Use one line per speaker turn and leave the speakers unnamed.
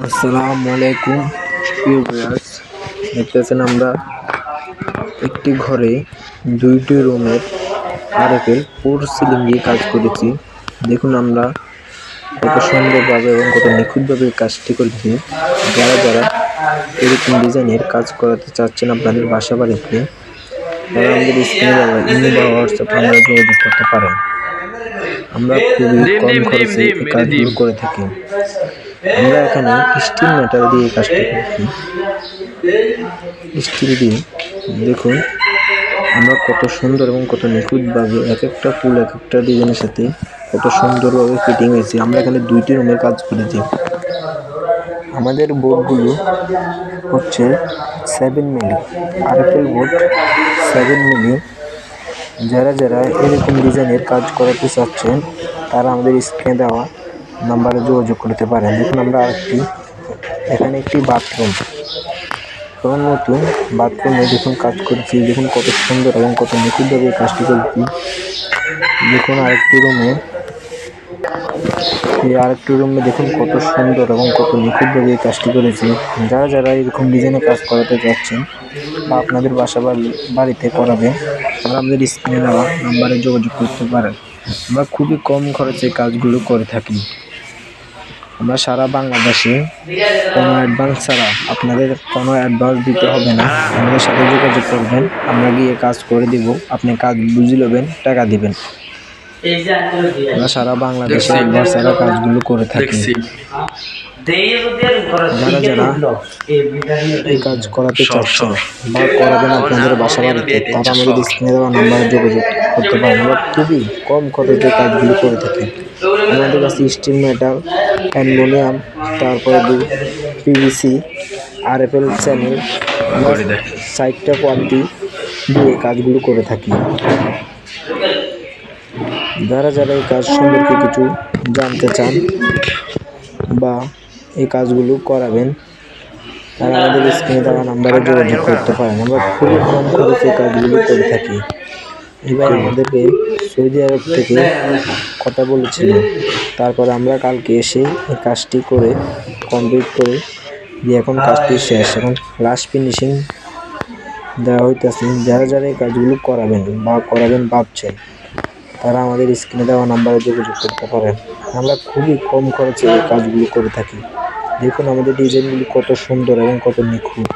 আসসালামু আলাইকুম প্রিয় ভিউয়ার্স, দেখতেছেন আমরা একটি ঘরে দুইটি রুমের আরএফএল ফোর সিলিং দিয়ে কাজ করেছি। দেখুন আমরা কত সুন্দরভাবে এবং কত নিখুঁতভাবে কাজটি করেছি। যারা যারা এরকম ডিজাইনের কাজ করাতে চাচ্ছেন আপনাদের বাসা বাড়িতে, তারা আমাদের স্ক্রিনে দেওয়া ইমো বা হোয়াটসঅ্যাপ নাম্বারে যোগাযোগ করতে পারেন। আমরা খুবই কম খরচে এই কাজগুলো করে থাকি। আমরা এখানে স্টিল মেটাল দিয়ে কাজটি করছি। স্টিল দিয়ে দেখুন আমরা কত সুন্দর এবং কত নিখুঁতভাবে এক একটা ফুল এক একটা ডিজাইনের সাথে কত সুন্দরভাবে ফিটিং হয়েছে। আমরা এখানে দুইটি রুমের কাজ করেছি। আমাদের বোর্ডগুলো হচ্ছে 7 মিলি আরএফএল বোর্ড 7 মিলি। যারা যারা এরকম ডিজাইনের কাজ করাতে চাচ্ছেন তারা আমাদের স্ক্রিনে দেওয়া নাম্বারে যোগাযোগ করতে পারেন। দেখুন আমরা এখানে একটি বাথরুম নতুন বাথরুমে দেখুন কাজ করছি। দেখুন কত সুন্দর এবং কত নিখুঁতভাবে কাজটি করছি। দেখুন আরেকটি রুমে দেখুন কত সুন্দর এবং কত নিখুঁতভাবে কাজটি করেছি। যারা যারা এরকম ডিজাইনে কাজ করাতে যাচ্ছেন বা আপনাদের বাড়িতে করাবেন, তারা আমাদের স্ক্রিনে দেওয়া নাম্বারে যোগাযোগ করতে পারেন। আমরা খুবই কম খরচে কাজগুলো করে থাকি। আমরা সারা বাংলাদেশে কোনো অ্যাডভান্স ছাড়া, আপনাদের কোনো অ্যাডভান্স দিতে হবে না, আমাদের সাথে যোগাযোগ করবেন, আমরা গিয়ে কাজ করে দিব। আপনি কাজ বুঝে নেবেন, টাকা দিবেন। আমরা সারা বাংলাদেশে অ্যাডভান্স ছাড়া কাজগুলো করে থাকি। যারা যারা এই কাজ করাতে চাচ্ছেন বা করাবেন আপনাদের বাসা বাড়িতে, তারা আমাদের স্ক্রিনে দেওয়া নাম্বারে যোগাযোগ করতে পারেন। আমরা খুবই কম খরচে কাজগুলো করে থাকি। আমাদের কাছে স্টিল মেটাল, অ্যালুমিনিয়াম, তারপরে পিভিসি, আরএফএল চ্যানেল, সাইটটা কোয়ালিটি দিয়ে কাজগুলো করে থাকি। যারা যারা এই কাজ সম্পর্কে কিছু জানতে চান বা এই কাজগুলো করাবেন, তারা আমাদের স্ক্রিনে দেওয়া নাম্বারে যোগাযোগ করতে পারেন। আমরা খুবই কম খরচে কাজগুলো করে থাকি। এবার আমাদেরকে সৌদি আরব থেকে কথা বলেছিল, তারপরে আমরা কালকে এসে এই কাজটি করে কমপ্লিট করে দিয়ে এখন কাজটি শেষ, এখন লাস্ট ফিনিশিং দেওয়া হইতেছে। যারা যারা এই কাজগুলো করাবেন বা করাবেন ভাবছেন, তারা আমাদের স্ক্রিনে দেওয়া নাম্বারে যোগাযোগ করতে পারেন। আমরা খুবই কম খরচে এই কাজগুলো করে থাকি। দেখুন আমাদের ডিজাইনগুলি কত সুন্দর এবং কত নিখুঁত।